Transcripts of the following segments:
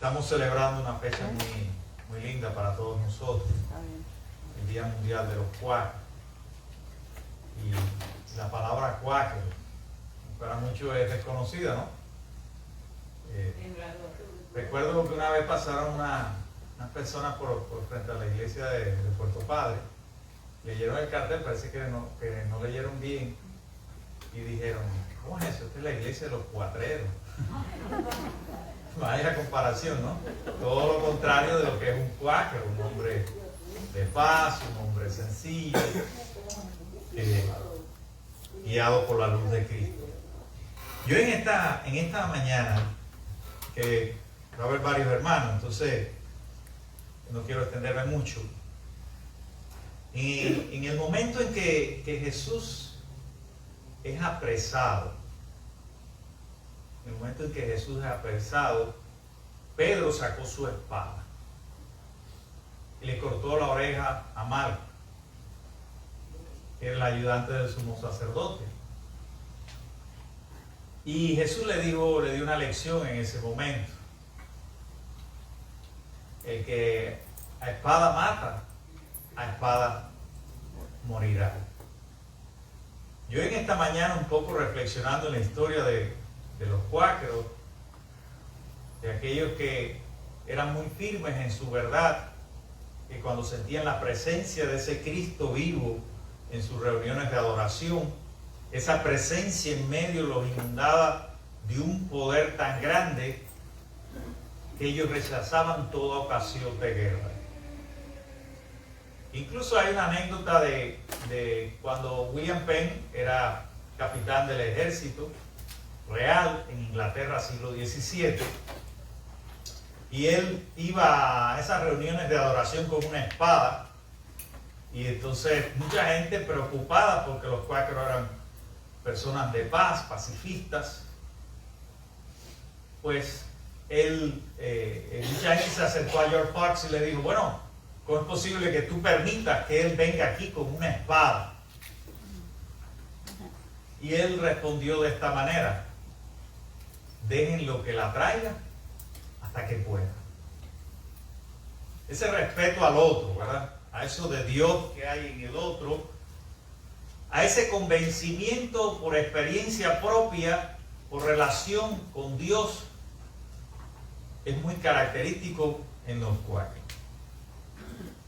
Estamos celebrando una fecha muy linda para todos nosotros, el Día Mundial de los Cuáqueros. Y la palabra cuáquero para muchos es desconocida, ¿no? Recuerdo que una vez pasaron unas personas por frente a la iglesia de Puerto Padre, leyeron el cartel, parece que no leyeron bien, y dijeron: ¿cómo es eso? Esta es la iglesia de los cuatreros. Vaya comparación, ¿no? Todo lo contrario de lo que es un cuáquero, un hombre de paz, un hombre sencillo, guiado por la luz de Cristo. Yo en esta mañana, que va a haber varios hermanos, entonces no quiero extenderme mucho. En el momento en que Jesús es apresado, en el momento en que Jesús es apresado, Pedro sacó su espada y le cortó la oreja a Malco, que era el ayudante del sumo sacerdote. Y Jesús le dio una lección en ese momento. El que a espada mata, a espada morirá. Yo en esta mañana, un poco reflexionando en la historia de los cuáqueros, de aquellos que eran muy firmes en su verdad, que cuando sentían la presencia de ese Cristo vivo en sus reuniones de adoración, esa presencia en medio los inundaba de un poder tan grande que ellos rechazaban toda ocasión de guerra. Incluso hay una anécdota de cuando William Penn era capitán del ejército real en Inglaterra, siglo XVII, y él iba a esas reuniones de adoración con una espada, y entonces mucha gente preocupada porque los cuáqueros eran personas de paz, pacifistas, pues mucha gente se acercó a George Fox y le dijo: bueno, ¿cómo es posible que tú permitas que él venga aquí con una espada? Y él respondió de esta manera: déjenlo que la traiga hasta que pueda. Ese respeto al otro, ¿verdad? A eso de Dios que hay en el otro, a ese convencimiento por experiencia propia, por relación con Dios, es muy característico en los cuáqueros.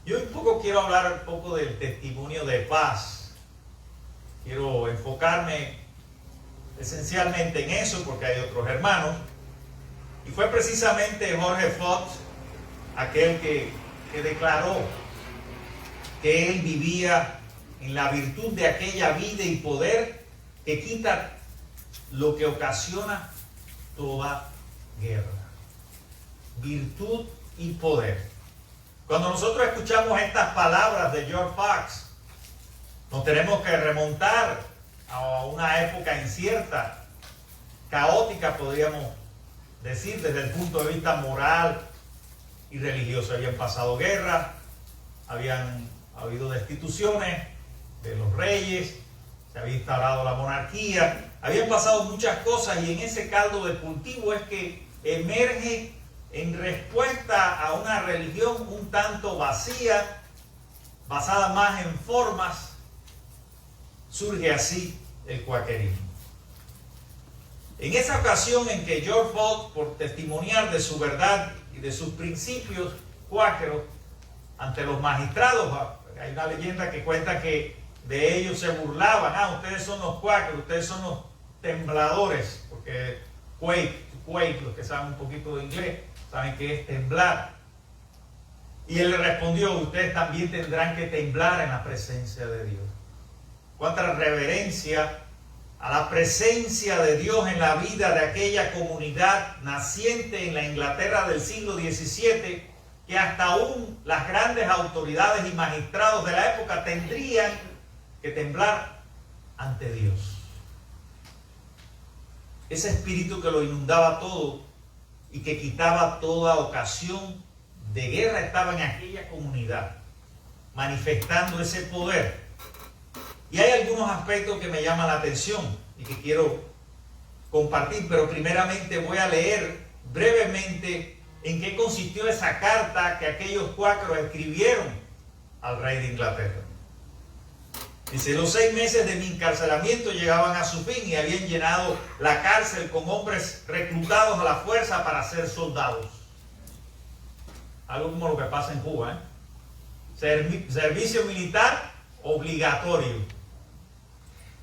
Yo un poco quiero hablar un poco del testimonio de paz. Quiero enfocarme esencialmente en eso porque hay otros hermanos. Y fue precisamente Jorge Fox aquel que declaró que él vivía en la virtud de aquella vida y poder que quita lo que ocasiona toda guerra. Virtud y poder. Cuando nosotros escuchamos estas palabras de George Fox, nos tenemos que remontar a una época incierta, caótica, podríamos decir, desde el punto de vista moral y religioso. Habían pasado guerras, habían habido destituciones de los reyes, se había instalado la monarquía, habían pasado muchas cosas, y en ese caldo de cultivo es que emerge en respuesta a una religión un tanto vacía, basada más en formas, surge así el cuáquerismo. En esa ocasión en que George Fox, por testimoniar de su verdad y de sus principios cuáqueros ante los magistrados, hay una leyenda que cuenta que de ellos se burlaban: ustedes son los cuáqueros, ustedes son los tembladores, porque quake, los que saben un poquito de inglés, saben que es temblar. Y él le respondió: ustedes también tendrán que temblar en la presencia de Dios. Cuánta reverencia a la presencia de Dios en la vida de aquella comunidad naciente en la Inglaterra del siglo XVII, que hasta aún las grandes autoridades y magistrados de la época tendrían que temblar ante Dios. Ese espíritu que lo inundaba todo y que quitaba toda ocasión de guerra estaba en aquella comunidad, manifestando ese poder. Y hay algunos aspectos que me llaman la atención y que quiero compartir, pero primeramente voy a leer brevemente en qué consistió esa carta que aquellos cuáqueros escribieron al rey de Inglaterra. Dice, los 6 meses de mi encarcelamiento llegaban a su fin y habían llenado la cárcel con hombres reclutados a la fuerza para ser soldados. Algo como lo que pasa en Cuba, servicio militar obligatorio.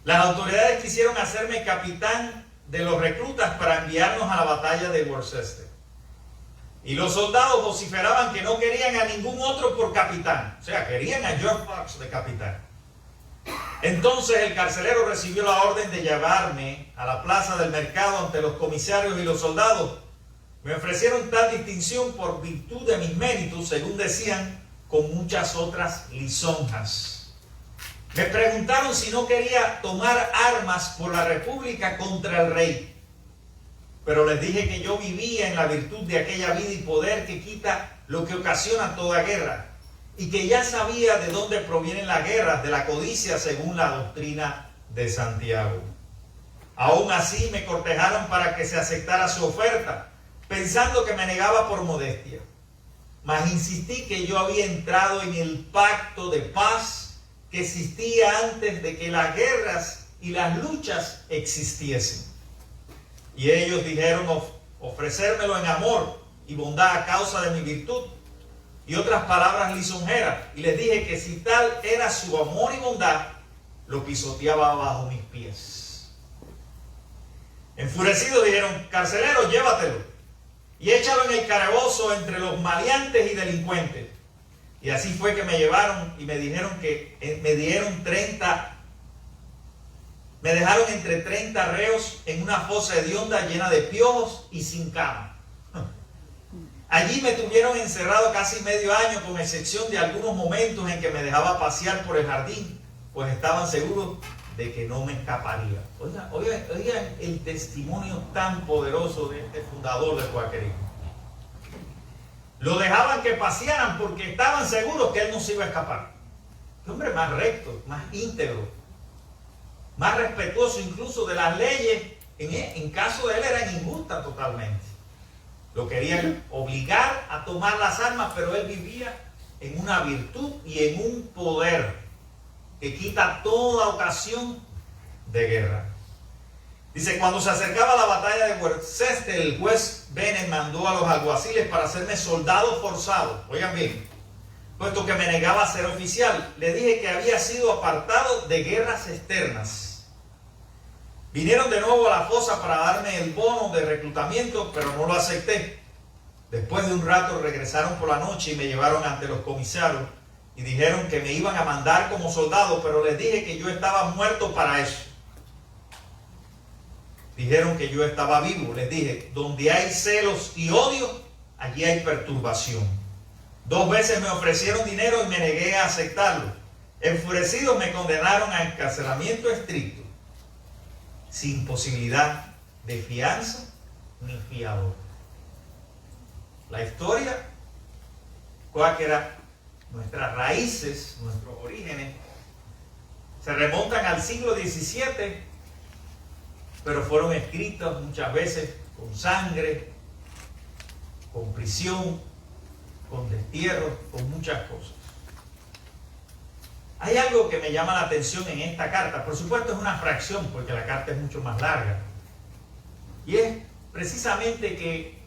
Las autoridades quisieron hacerme capitán de los reclutas para enviarnos a la batalla de Worcester. Y los soldados vociferaban que no querían a ningún otro por capitán. O sea, querían a George Fox de capitán. Entonces el carcelero recibió la orden de llevarme a la plaza del mercado ante los comisarios y los soldados. Me ofrecieron tal distinción por virtud de mis méritos, según decían, con muchas otras lisonjas. Me preguntaron si no quería tomar armas por la república contra el rey. Pero les dije que yo vivía en la virtud de aquella vida y poder que quita lo que ocasiona toda guerra, y que ya sabía de dónde provienen las guerras, de la codicia según la doctrina de Santiago. Aún así me cortejaron para que se aceptara su oferta, pensando que me negaba por modestia. Mas insistí que yo había entrado en el pacto de paz que existía antes de que las guerras y las luchas existiesen. Y ellos dijeron ofrecérmelo en amor y bondad a causa de mi virtud, y otras palabras lisonjeras. Y les dije que si tal era su amor y bondad, lo pisoteaba bajo mis pies. Enfurecidos dijeron, carcelero, llévatelo y échalo en el calabozo entre los maleantes y delincuentes. Y así fue que me llevaron y me dijeron que me dejaron entre 30 reos en una fosa hedionda llena de piojos y sin cama. Allí me tuvieron encerrado casi medio año, con excepción de algunos momentos en que me dejaba pasear por el jardín, pues estaban seguros de que no me escaparía. Oigan el testimonio tan poderoso de este fundador del cuáquerismo. Lo dejaban que pasearan porque estaban seguros que él no se iba a escapar. Qué hombre más recto, más íntegro, más respetuoso incluso de las leyes. En caso de él eran injustas totalmente. Lo querían obligar a tomar las armas, pero él vivía en una virtud y en un poder que quita toda ocasión de guerra. Dice, cuando se acercaba la batalla de Worcester, el juez Bennett mandó a los alguaciles para hacerme soldado forzado. Oigan bien, puesto que me negaba a ser oficial. Le dije que había sido apartado de guerras externas. Vinieron de nuevo a la fosa para darme el bono de reclutamiento, pero no lo acepté. Después de un rato regresaron por la noche y me llevaron ante los comisarios y dijeron que me iban a mandar como soldado, pero les dije que yo estaba muerto para eso. Dijeron que yo estaba vivo. Les dije, donde hay celos y odio, allí hay perturbación. 2 veces me ofrecieron dinero y me negué a aceptarlo. Enfurecidos me condenaron a encarcelamiento estricto, sin posibilidad de fianza ni fiador. La historia cuáquera, nuestras raíces, nuestros orígenes, se remontan al siglo XVII, pero fueron escritas muchas veces con sangre, con prisión, con destierro, con muchas cosas. Hay algo que me llama la atención en esta carta. Por supuesto es una fracción, porque la carta es mucho más larga. Y es precisamente que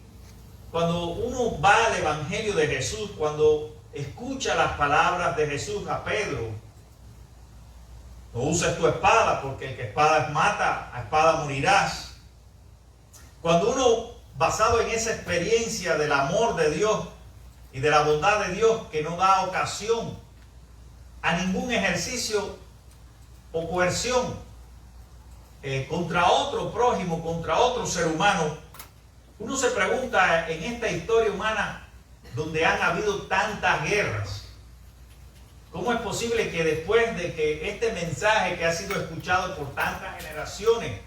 cuando uno va al Evangelio de Jesús, cuando escucha las palabras de Jesús a Pedro, no uses tu espada, porque el que espada mata, a espada morirás. Cuando uno, basado en esa experiencia del amor de Dios y de la bondad de Dios, que no da ocasión a ningún ejercicio o coerción contra otro prójimo, contra otro ser humano, uno se pregunta en esta historia humana donde han habido tantas guerras, ¿cómo es posible que después de que este mensaje que ha sido escuchado por tantas generaciones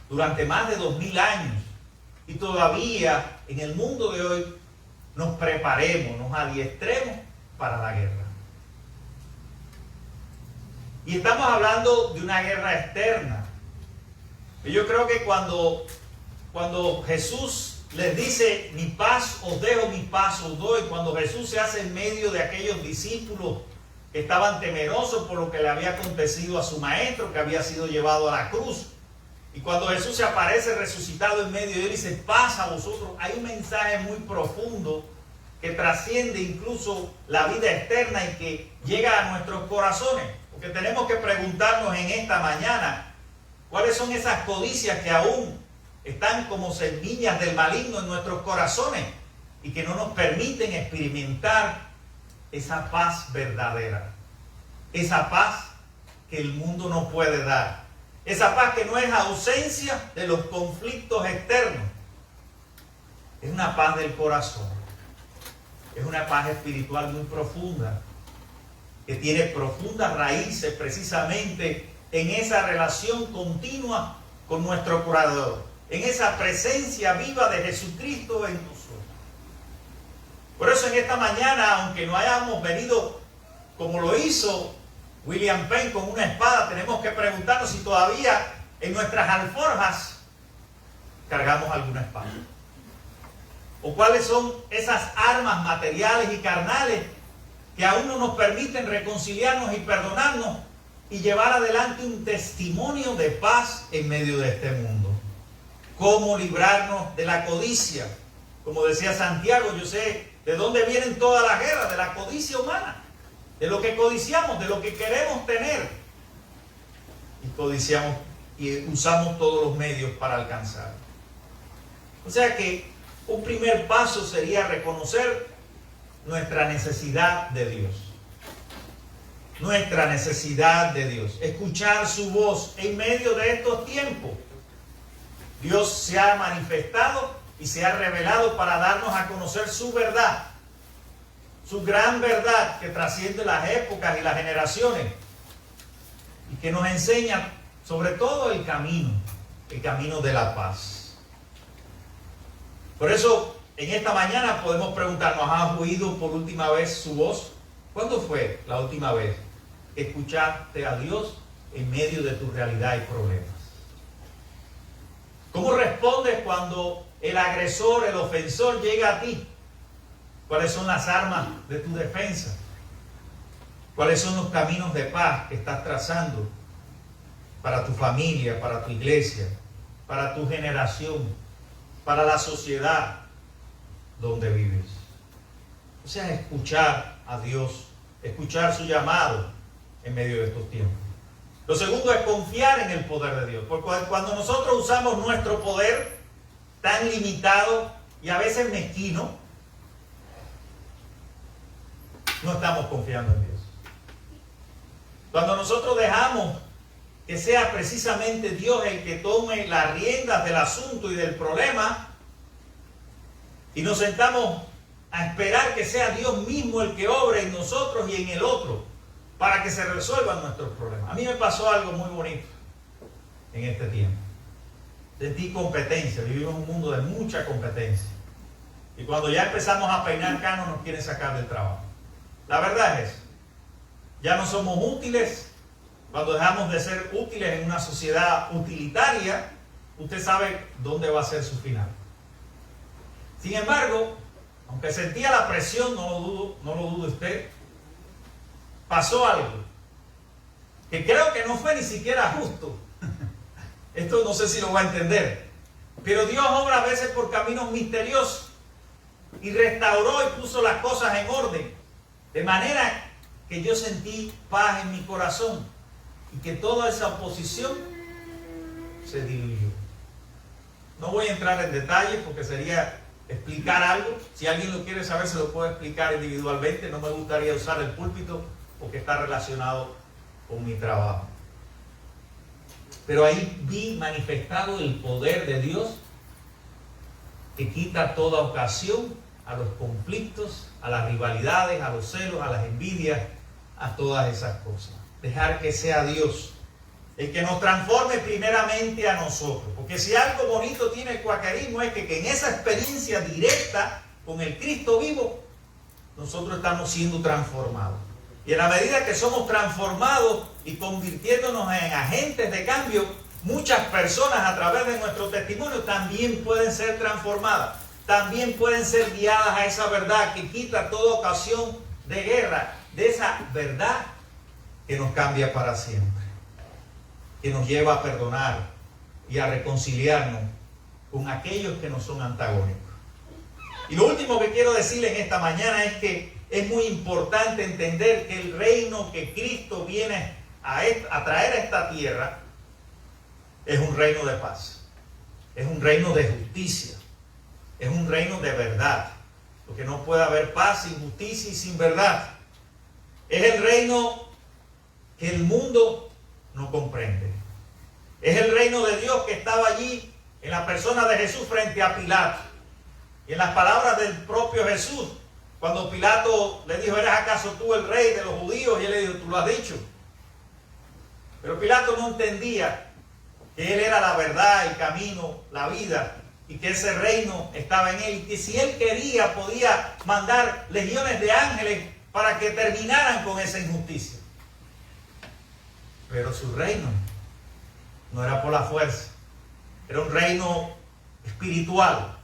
durante más de 2000 años y todavía en el mundo de hoy nos preparemos, nos adiestremos para la guerra? Y estamos hablando de una guerra externa. Y yo creo que cuando Jesús les dice, mi paz os dejo, mi paz os doy. Cuando Jesús se hace en medio de aquellos discípulos que estaban temerosos por lo que le había acontecido a su maestro, que había sido llevado a la cruz. Y cuando Jesús se aparece resucitado en medio de él y dice, paz a vosotros, hay un mensaje muy profundo que trasciende incluso la vida externa y que llega a nuestros corazones. Porque tenemos que preguntarnos en esta mañana, ¿cuáles son esas codicias que aún están como semillas del maligno en nuestros corazones y que no nos permiten experimentar esa paz verdadera? Esa paz que el mundo no puede dar. Esa paz que no es ausencia de los conflictos externos. Es una paz del corazón. Es una paz espiritual muy profunda, que tiene profundas raíces precisamente en esa relación continua con nuestro Creador, en esa presencia viva de Jesucristo en nosotros. Por eso en esta mañana, aunque no hayamos venido como lo hizo William Penn con una espada, tenemos que preguntarnos si todavía en nuestras alforjas cargamos alguna espada. O cuáles son esas armas materiales y carnales que aún no nos permiten reconciliarnos y perdonarnos y llevar adelante un testimonio de paz en medio de este mundo. Cómo librarnos de la codicia. Como decía Santiago, yo sé de dónde vienen todas las guerras, de la codicia humana, de lo que codiciamos, de lo que queremos tener. Y codiciamos y usamos todos los medios para alcanzar. O sea que un primer paso sería reconocer nuestra necesidad de Dios. Nuestra necesidad de Dios. Escuchar su voz en medio de estos tiempos. Dios se ha manifestado y se ha revelado para darnos a conocer su verdad. Su gran verdad que trasciende las épocas y las generaciones. Y que nos enseña sobre todo el camino de la paz. Por eso, en esta mañana podemos preguntarnos, ¿has oído por última vez su voz? ¿Cuándo fue la última vez que escuchaste a Dios en medio de tu realidad y problemas? ¿Cómo respondes cuando el agresor, el ofensor llega a ti? ¿Cuáles son las armas de tu defensa? ¿Cuáles son los caminos de paz que estás trazando para tu familia, para tu iglesia, para tu generación, para la sociedad donde vives? O sea, escuchar a Dios, escuchar su llamado en medio de estos tiempos. Lo segundo es confiar en el poder de Dios. Porque cuando nosotros usamos nuestro poder tan limitado y a veces mezquino, no estamos confiando en Dios. Cuando nosotros dejamos que sea precisamente Dios el que tome las riendas del asunto y del problema, y nos sentamos a esperar que sea Dios mismo el que obre en nosotros y en el otro, para que se resuelvan nuestros problemas. A mí me pasó algo muy bonito en este tiempo. Sentí competencia, vivimos en un mundo de mucha competencia. Y cuando ya empezamos a peinar canos nos quieren sacar del trabajo. La verdad es, ya no somos útiles. Cuando dejamos de ser útiles en una sociedad utilitaria, usted sabe dónde va a ser su final. Sin embargo, aunque sentía la presión, no lo dude usted, pasó algo que creo que no fue ni siquiera justo. Esto no sé si lo va a entender, pero Dios obra a veces por caminos misteriosos y restauró y puso las cosas en orden, de manera que yo sentí paz en mi corazón y que toda esa oposición se diluyó. No voy a entrar en detalles porque sería explicar algo. Si alguien lo quiere saber, se lo puedo explicar individualmente. No me gustaría usar el púlpito porque está relacionado con mi trabajo. Pero ahí vi manifestado el poder de Dios que quita toda ocasión a los conflictos, a las rivalidades, a los celos, a las envidias, a todas esas cosas. Dejar que sea Dios el que nos transforme primeramente a nosotros. Porque si algo bonito tiene el cuaquerismo es que en esa experiencia directa con el Cristo vivo, nosotros estamos siendo transformados. Y en la medida que somos transformados y convirtiéndonos en agentes de cambio, muchas personas a través de nuestro testimonio también pueden ser transformadas. también pueden ser guiadas a esa verdad que quita toda ocasión de guerra, de esa verdad que nos cambia para siempre, que nos lleva a perdonar y a reconciliarnos con aquellos que nos son antagónicos. Y lo último que quiero decirle en esta mañana es que es muy importante entender que el reino que Cristo viene a traer a esta tierra es un reino de paz, es un reino de justicia, es un reino de verdad, porque no puede haber paz sin justicia y sin verdad. Es el reino que el mundo no comprende. Es el reino de Dios que estaba allí en la persona de Jesús frente a Pilato. Y en las palabras del propio Jesús, cuando Pilato le dijo, ¿eres acaso tú el rey de los judíos? Y él le dijo, tú lo has dicho. Pero Pilato no entendía que él era la verdad, el camino, la vida, y que ese reino estaba en él, y que si él quería podía mandar legiones de ángeles para que terminaran con esa injusticia. Pero su reino no era por la fuerza, era un reino espiritual.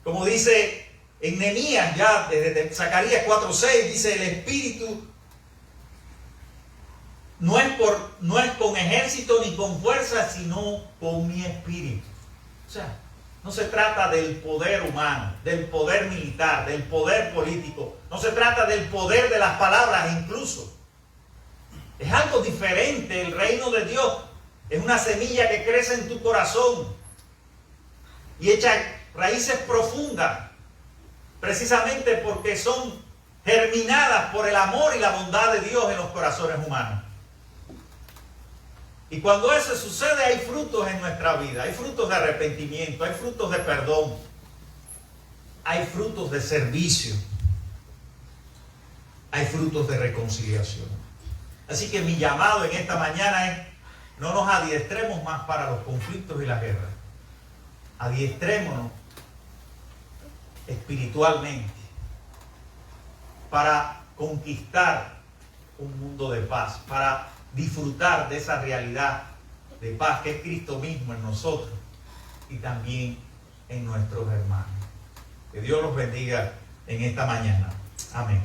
Como dice en Nehemías, ya desde Zacarías 4:6, dice el Espíritu no es con ejército ni con fuerza, sino con mi Espíritu. O sea, no se trata del poder humano, del poder militar, del poder político. No se trata del poder de las palabras incluso. Es algo diferente. El reino de Dios es una semilla que crece en tu corazón y echa raíces profundas, precisamente porque son germinadas por el amor y la bondad de Dios en los corazones humanos. Y cuando eso sucede, hay frutos en nuestra vida, hay frutos de arrepentimiento, hay frutos de perdón, hay frutos de servicio, hay frutos de reconciliación. Así que mi llamado en esta mañana es: no nos adiestremos más para los conflictos y las guerras. Adiestrémonos espiritualmente para conquistar un mundo de paz, para disfrutar de esa realidad de paz que es Cristo mismo en nosotros y también en nuestros hermanos. Que Dios los bendiga en esta mañana. Amén.